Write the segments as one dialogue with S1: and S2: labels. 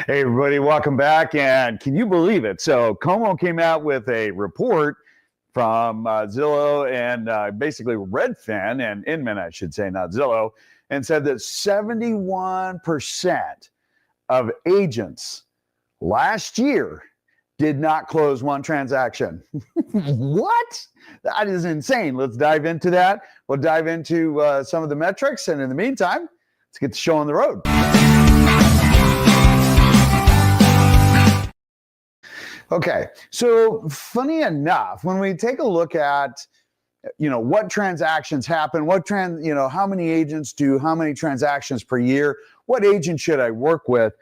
S1: Hey, everybody, welcome back. And can you believe it? So, Como came out with a report from Zillow and basically Redfin and Inman, I should say, not Zillow, and said that 71% of agents last year did not close one transaction. What? That is insane. Let's dive into that. We'll dive into some of the metrics. And in the meantime, let's get the show on the road. Okay, so funny enough, when we take a look at, what transactions happen, how many agents do how many transactions per year, what agent should I work with?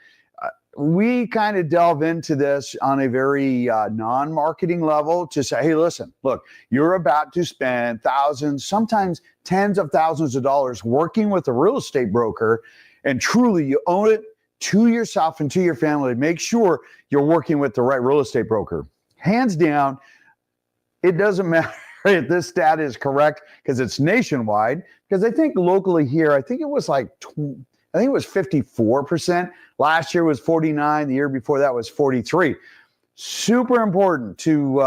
S1: We kind of delve into this on a very non-marketing level to say, hey, listen, look, you're about to spend thousands, sometimes tens of thousands of dollars working with a real estate broker, and truly you own it to yourself and to your family. Make sure you're working with the right real estate broker. Hands down, it doesn't matter if this stat is correct because it's nationwide. Because I think locally here, I think it was 54%. Last year was 49. The year before that was 43. Super important to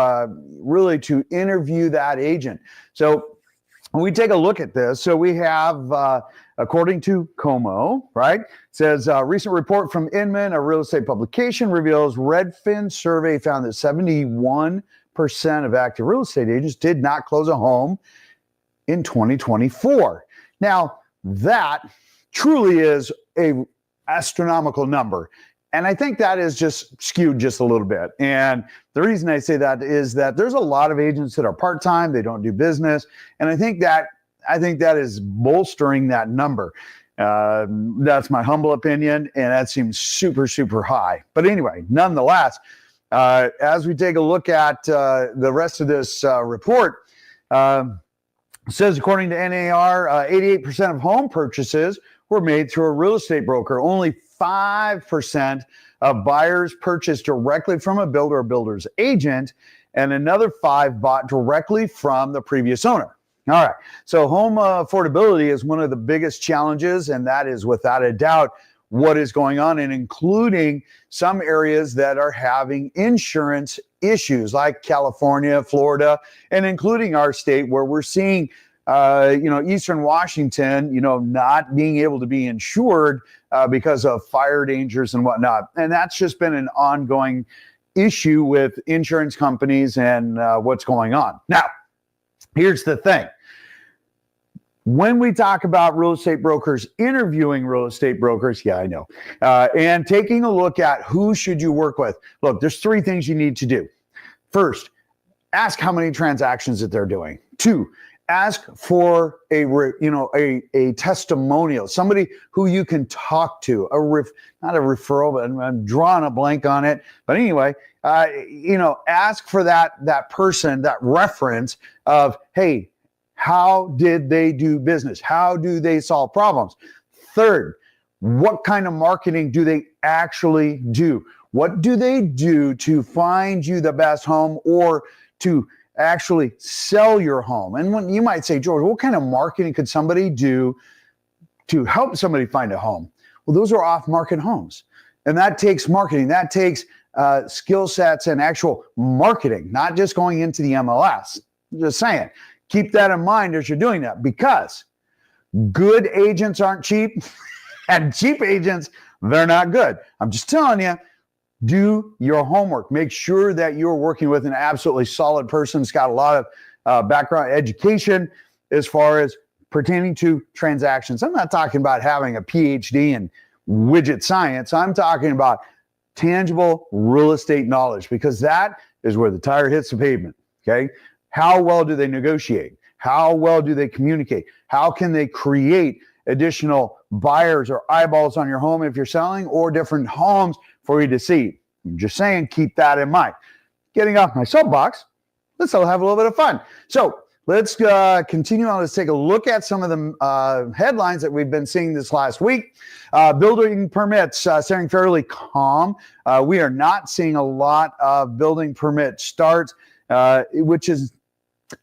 S1: really to interview that agent. So when we take a look at this, so we have, according to Como, right, it says a recent report from Inman, a real estate publication, reveals Redfin survey found that 71% of active real estate agents did not close a home in 2024. Now, that truly is a astronomical number. And I think that is just skewed just a little bit. And the reason I say that is that there's a lot of agents that are part-time, they don't do business. And I think that is bolstering that number. That's my humble opinion, and that seems super, super high. But anyway, nonetheless, as we take a look at the rest of this report, it says according to NAR, 88% of home purchases were made through a real estate broker. Only 5% of buyers purchased directly from a builder or builder's agent, and another 5% bought directly from the previous owner. All right, so home affordability is one of the biggest challenges, and that is without a doubt what is going on, and including some areas that are having insurance issues like California, Florida, and including our state where we're seeing Eastern Washington, not being able to be insured because of fire dangers and whatnot. And that's just been an ongoing issue with insurance companies and what's going on. Now, here's the thing. When we talk about real estate brokers, interviewing real estate brokers, and taking a look at who should you work with. Look, there's 3 things you need to do. First, ask how many transactions that they're doing. 2, ask for a testimonial, somebody who you can talk to, not a referral, but I'm drawing a blank on it. But anyway, ask for that person, that reference of, hey, how did they do business? How do they solve problems? Third, what kind of marketing do they actually do? What do they do to find you the best home or to actually sell your home? And when you might say, George, what kind of marketing could somebody do to help somebody find a home? Well, those are off-market homes. And that takes marketing. That takes skill sets and actual marketing, not just going into the MLS. I'm just saying, keep that in mind as you're doing that, because good agents aren't cheap and cheap agents, they're not good. I'm just telling you, do your homework. Make sure that you're working with an absolutely solid person who's got a lot of background education as far as pertaining to transactions. I'm not talking about having a PhD in widget science. I'm talking about tangible real estate knowledge, because that is where the tire hits the pavement, okay? How well do they negotiate? How well do they communicate? How can they create additional buyers or eyeballs on your home if you're selling, or different homes for you to see? I'm just saying, keep that in mind. Getting off my soapbox, let's all have a little bit of fun. So let's continue on. Let's take a look at some of the headlines that we've been seeing this last week. Building permits staying fairly calm. We are not seeing a lot of building permit starts, which is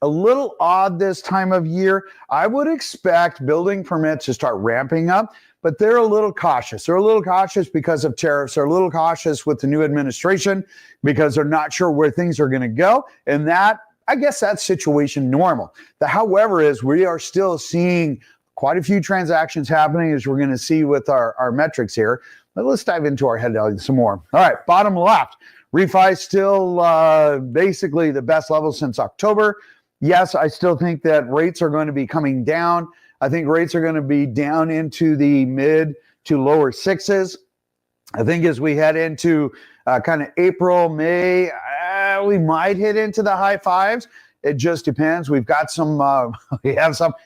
S1: a little odd this time of year. I would expect building permits to start ramping up but they're a little cautious. They're a little cautious because of tariffs. They're a little cautious with the new administration because they're not sure where things are going to go. And that, I guess that's situation normal. The however is we are still seeing quite a few transactions happening, as we're going to see with our metrics here. But let's dive into our headline some more. All right, bottom left, refi still basically the best level since October. Yes, I still think that rates are going to be coming down. I think rates are going to be down into the mid to lower sixes. I think as we head into kind of April, May, we might hit into the high fives. It just depends. We've got some,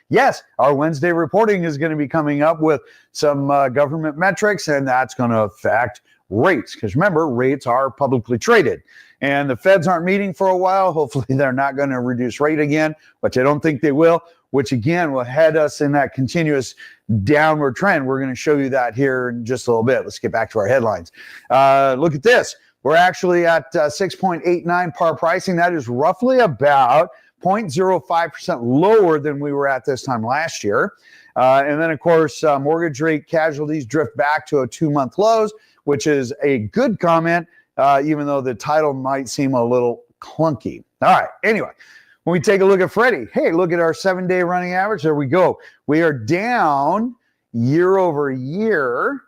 S1: yes, our Wednesday reporting is going to be coming up with some government metrics, and that's going to affect rates. Because remember, rates are publicly traded. And the feds aren't meeting for a while. Hopefully they're not going to reduce rate again, which I don't think they will, which again will head us in that continuous downward trend. We're going to show you that here in just a little bit. Let's get back to our headlines. Look at this. We're actually at 6.89 par pricing. That is roughly about 0.05% lower than we were at this time last year. And then, of course, mortgage rate casualties drift back to a 2-month lows, which is a good comment, even though the title might seem a little clunky. All right. Anyway, when we take a look at Freddie, hey, look at our 7-day running average. There we go. We are down year over year,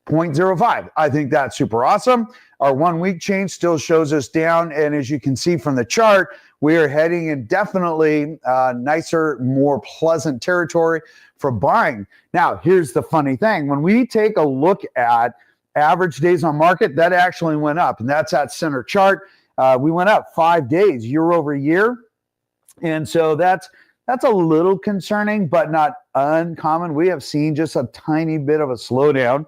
S1: 0.05. I think that's super awesome. Our 1-week change still shows us down. And as you can see from the chart, we are heading in definitely nicer, more pleasant territory for buying. Now, here's the funny thing. When we take a look at average days on market, that actually went up. And that's that center chart. We went up 5 days year over year. And so that's a little concerning, but not uncommon. We have seen just a tiny bit of a slowdown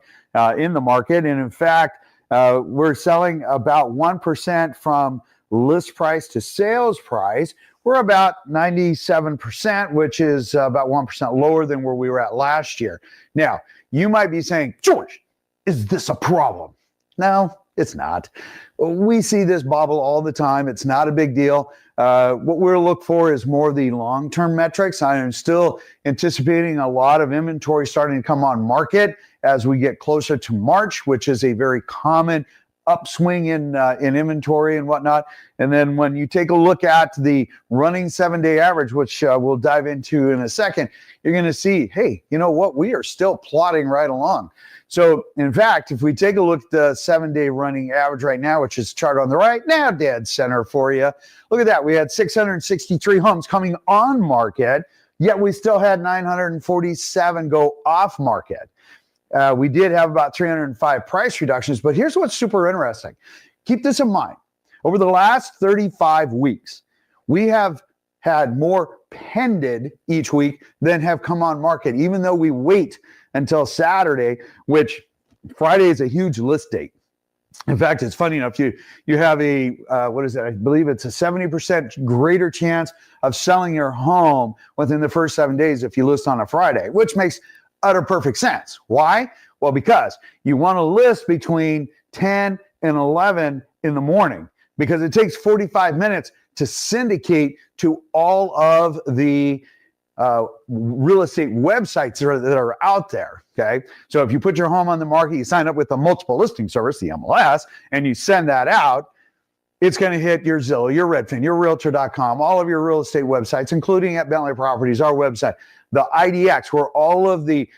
S1: in the market. And in fact, we're selling about 1% from list price to sales price. We're about 97%, which is about 1% lower than where we were at last year. Now, you might be saying, George, is this a problem? No, it's not. We see this bobble all the time. It's not a big deal. What we're looking for is more of the long-term metrics. I am still anticipating a lot of inventory starting to come on market as we get closer to March, which is a very common upswing in inventory and whatnot. And then when you take a look at the running 7-day average, which we'll dive into in a second, you're going to see, hey, you know what? We are still plodding right along. So in fact, if we take a look at the 7-day running average right now, which is chart on the right, now dead center for you. Look at that. We had 663 homes coming on market, yet we still had 947 go off market. We did have about 305 price reductions, but here's what's super interesting. Keep this in mind. Over the last 35 weeks, we have had more pended each week than have come on market, even though we wait until Saturday, which Friday is a huge list date. In fact, it's funny enough, you have a, what is it? I believe it's a 70% greater chance of selling your home within the first 7 days if you list on a Friday, which makes utter perfect sense. Why? Well, because you want to list between 10 and 11 in the morning, because it takes 45 minutes to syndicate to all of the real estate websites that are out there. Okay. So if you put your home on the market, you sign up with the multiple listing service, the MLS, and you send that out, it's going to hit your Zillow, your Redfin, your Realtor.com, all of your real estate websites, including at Bentley Properties, our website, the IDX, where all of the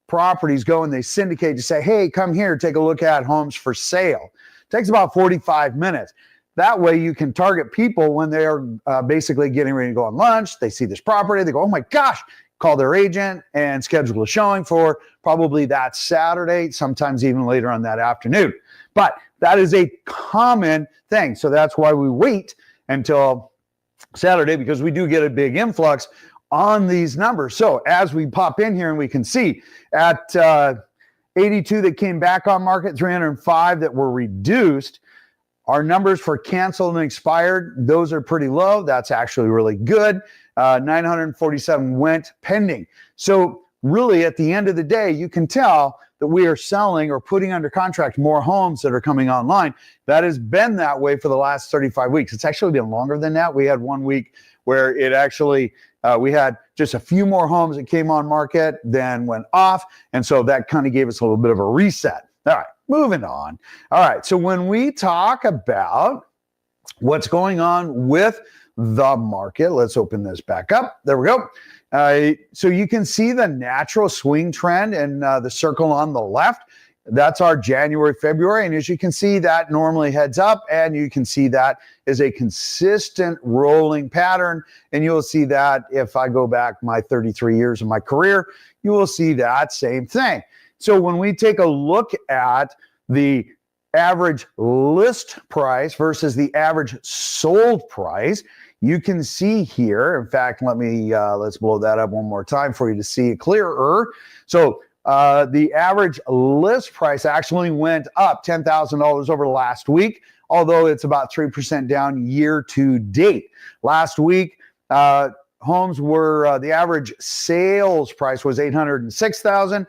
S1: properties go and they syndicate to say, hey, come here, take a look at homes for sale. It takes about 45 minutes. That way you can target people when they are basically getting ready to go on lunch. They see this property. They go, oh my gosh, call their agent and schedule a showing for probably that Saturday, sometimes even later on that afternoon. But that is a common thing. So that's why we wait until Saturday, because we do get a big influx on these numbers. So as we pop in here and we can see at 82 that came back on market, 305 that were reduced. Our numbers for canceled and expired, those are pretty low. That's actually really good. 947 went pending. So really at the end of the day, you can tell that we are selling or putting under contract more homes that are coming online. That has been that way for the last 35 weeks. It's actually been longer than that. We had 1 week where it actually, we had just a few more homes that came on market, then went off. And so that kind of gave us a little bit of a reset. All right, moving on. All right, so when we talk about what's going on with the market, let's open this back up. There we go. So you can see the natural swing trend in the circle on the left. That's our January, February. And as you can see, that normally heads up, and you can see that is a consistent rolling pattern. And you'll see that if I go back my 33 years of my career, you will see that same thing. So when we take a look at the average list price versus the average sold price, you can see here, in fact, let's blow that up one more time for you to see it clearer. So the average list price actually went up $10,000 over last week, although it's about 3% down year to date. Last week, homes were, the average sales price was $806,000,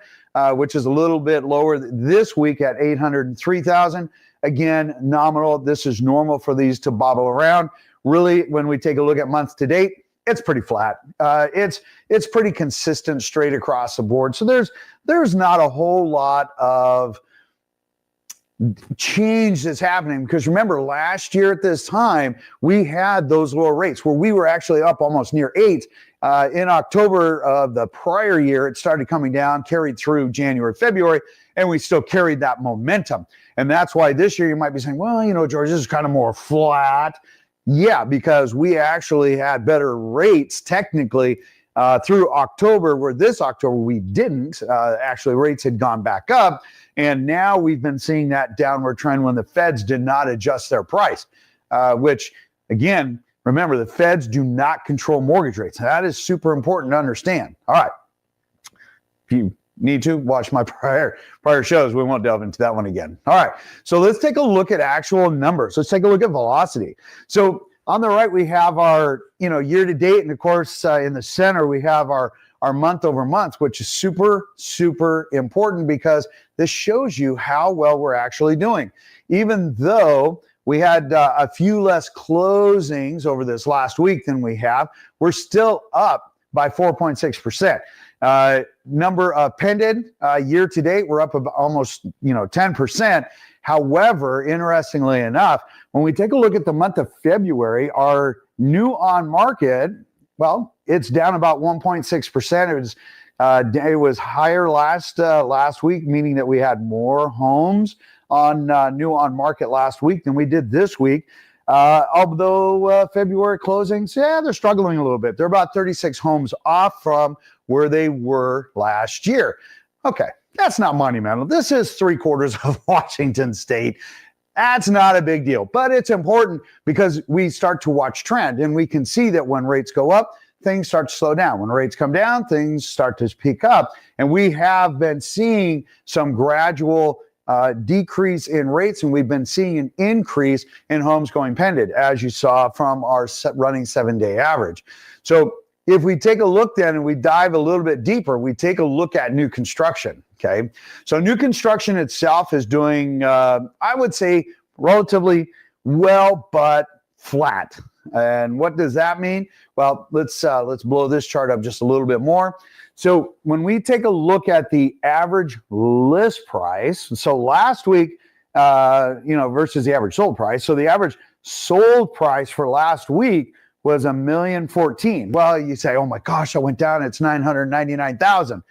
S1: which is a little bit lower this week at $803,000. Again, nominal. This is normal for these to bobble around. Really, when we take a look at month to date, it's pretty flat. It's pretty consistent straight across the board. So there's not a whole lot of change that's happening, because remember, last year at this time we had those lower rates where we were actually up almost near 8. In October of the prior year, it started coming down, carried through January, February, and we still carried that momentum. And that's why this year you might be saying, well, George, this is kind of more flat. Yeah, because we actually had better rates technically through October, where this October we didn't. Actually, rates had gone back up, and now we've been seeing that downward trend when the Feds did not adjust their price, which, again, remember, the Feds do not control mortgage rates. That is super important to understand. All right. If you need to watch my prior shows, we won't delve into that one again. All right. So let's take a look at actual numbers. Let's take a look at velocity. So on the right, we have our, year to date. And of course, in the center, we have our month over month, which is super, super important, because this shows you how well we're actually doing. Even though we had a few less closings over this last week than we have, we're still up by 4.6%. Number of pended year to date, we're up about almost 10%. However, interestingly enough, when we take a look at the month of February, our new on market, well, it's down about 1.6%. It was higher last week, meaning that we had more homes on new on market last week than we did this week. Although February closings, they're struggling a little bit. They're about 36 homes off from where they were last year. Okay, that's not monumental. This is 3/4 of Washington State. That's not a big deal, but it's important because we start to watch trend, and we can see that when rates go up, things start to slow down. When rates come down, things start to peak up. And we have been seeing some gradual decrease in rates, and we've been seeing an increase in homes going pended, as you saw from our running 7-day average. So if we take a look then and we dive a little bit deeper, we take a look at new construction, okay? So new construction itself is doing, I would say, relatively well, but flat. And what does that mean? Well, let's blow this chart up just a little bit more. So when we take a look at the average list price, so last week, versus the average sold price. So the average sold price for last week was $1,014,000. Well, you say, oh my gosh, I went down, it's $999,000.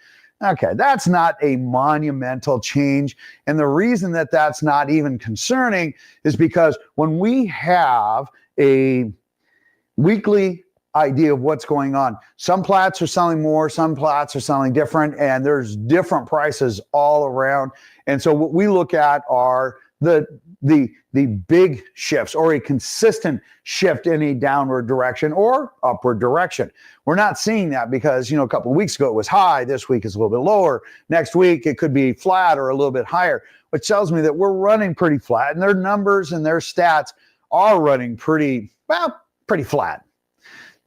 S1: Okay, that's not a monumental change. And the reason that that's not even concerning is because when we have a weekly idea of what's going on, some plats are selling more, some plats are selling different, and there's different prices all around. And so what we look at are the big shifts, or a consistent shift in a downward direction or upward direction. We're not seeing that because, a couple of weeks ago it was high. This week is a little bit lower. Next week it could be flat or a little bit higher, which tells me that we're running pretty flat, and their numbers and their stats are running pretty flat.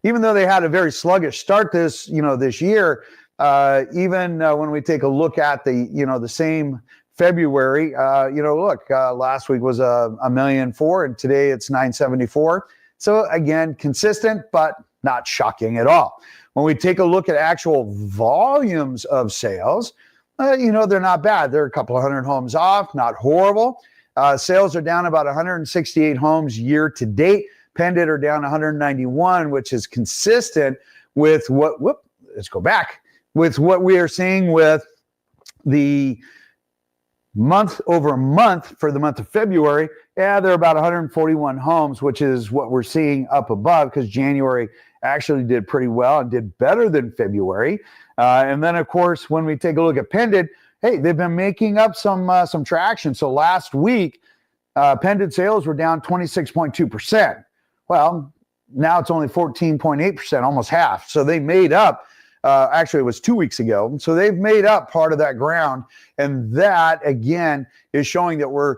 S1: Even though they had a very sluggish start this year, even when we take a look at the same February, look, last week was a million four, and today it's 974. So again, consistent, but not shocking at all. When we take a look at actual volumes of sales, they're not bad. They're a couple of hundred homes off, not horrible. Sales are down about 168 homes year to date. Pended are down 191, which is consistent with let's go back, with what we are seeing with the month over month for the month of February. Yeah, they're about 141 homes, which is what we're seeing up above, because January actually did pretty well and did better than February. And then, of course, when we take a look at pended, hey, they've been making up some traction. So last week, pended sales were down 26.2%. Well, now it's only 14.8%, almost half. So they made up. Actually, it was 2 weeks ago. So they've made up part of that ground. And that, again, is showing that we're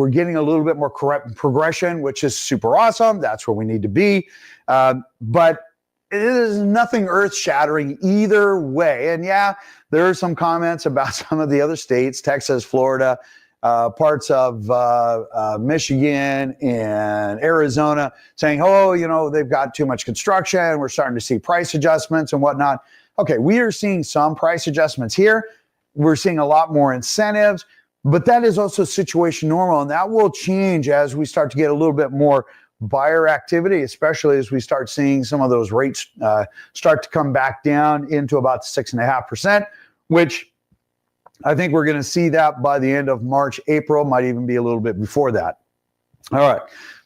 S1: getting a little bit more correct progression, which is super awesome. That's where we need to be. But it is nothing earth-shattering either way. And yeah, there are some comments about some of the other states, Texas, Florida, parts of Michigan and Arizona, saying, they've got too much construction. We're starting to see price adjustments and whatnot. Okay, we are seeing some price adjustments here. We're seeing a lot more incentives, but that is also situation normal, and that will change as we start to get a little bit more buyer activity, especially as we start seeing some of those rates start to come back down into about 6.5%, which I think we're going to see that by the end of March, April, might even be a little bit before that. All right,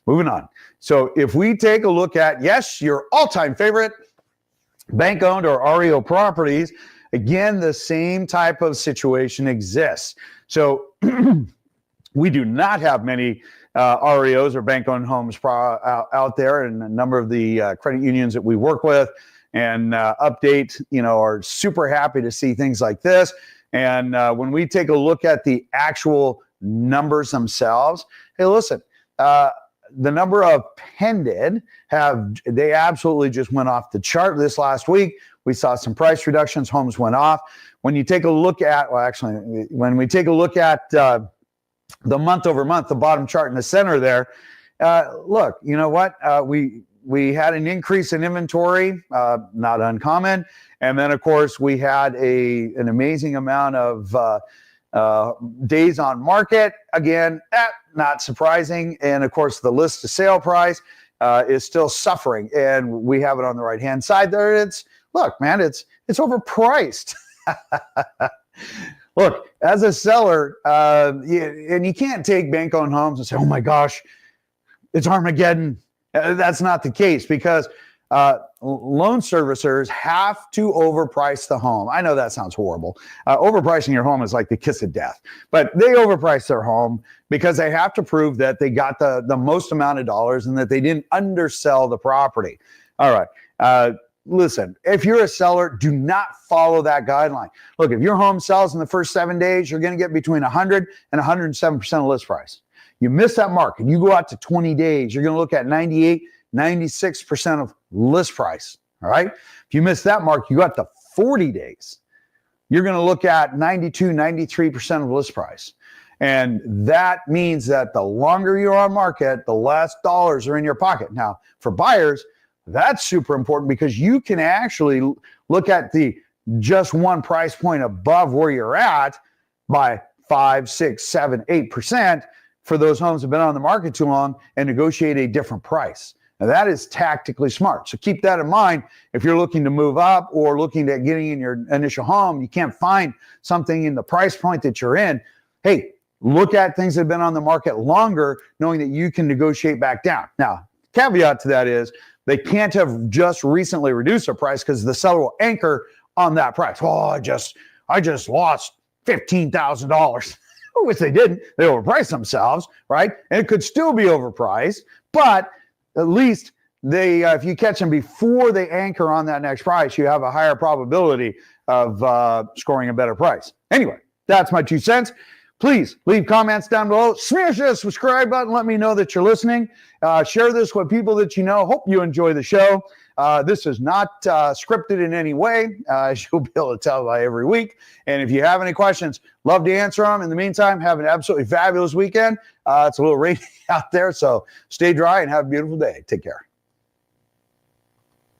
S1: moving on. So if we take a look at, yes, your all-time favorite, bank-owned or REO properties, again, the same type of situation exists. So we do not have many REOs or bank-owned homes out there, and a number of the credit unions that we work with and update, are super happy to see things like this. And when we take a look at the actual numbers themselves, hey, listen, the number of pended they absolutely just went off the chart this last week. We saw some price reductions, homes went off. When you take a look at, when we take a look at the month over month, the bottom chart in the center there, look, you know what? We had an increase in inventory, not uncommon. And then, of course, we had an amazing amount of days on market. Again, not surprising. And, of course, the list to sale price is still suffering. And we have it on the right-hand side there. It's overpriced. Look, as a seller, and you can't take bank-owned homes and say, oh, my gosh, it's Armageddon. That's not the case, because loan servicers have to overprice the home. I know that sounds horrible. Overpricing your home is like the kiss of death. But they overprice their home because they have to prove that they got the most amount of dollars and that they didn't undersell the property. All right. Listen, if you're a seller, do not follow that guideline. Look, if your home sells in the first 7 days, you're going to get between 100 and 107% of list price. You miss that mark and you go out to 20 days, you're going to look at 98, 96% of list price. All right. If you miss that mark, you got to 40 days, you're going to look at 92, 93% of list price. And that means that the longer you're on market, the less dollars are in your pocket. Now, for buyers, that's super important, because you can actually look at the just one price point above where you're at by 5, 6, 7, 8% for those homes that have been on the market too long and negotiate a different price. Now, that is tactically smart. So keep that in mind. If you're looking to move up or looking at getting in your initial home, you can't find something in the price point that you're in. Hey, look at things that have been on the market longer, knowing that you can negotiate back down. Now, caveat to that is they can't have just recently reduced their price, because the seller will anchor on that price. Oh, I just lost $15,000. Which they didn't. They overpriced themselves, right? And it could still be overpriced, but at least if you catch them before they anchor on that next price, you have a higher probability of scoring a better price. Anyway, that's my 2 cents. Please leave comments down below. Smash that subscribe button. Let me know that you're listening. Share this with people that you know. Hope you enjoy the show. This is not scripted in any way, as you'll be able to tell by every week. And if you have any questions, love to answer them. In the meantime, have an absolutely fabulous weekend. It's a little rainy out there, so stay dry and have a beautiful day. Take care.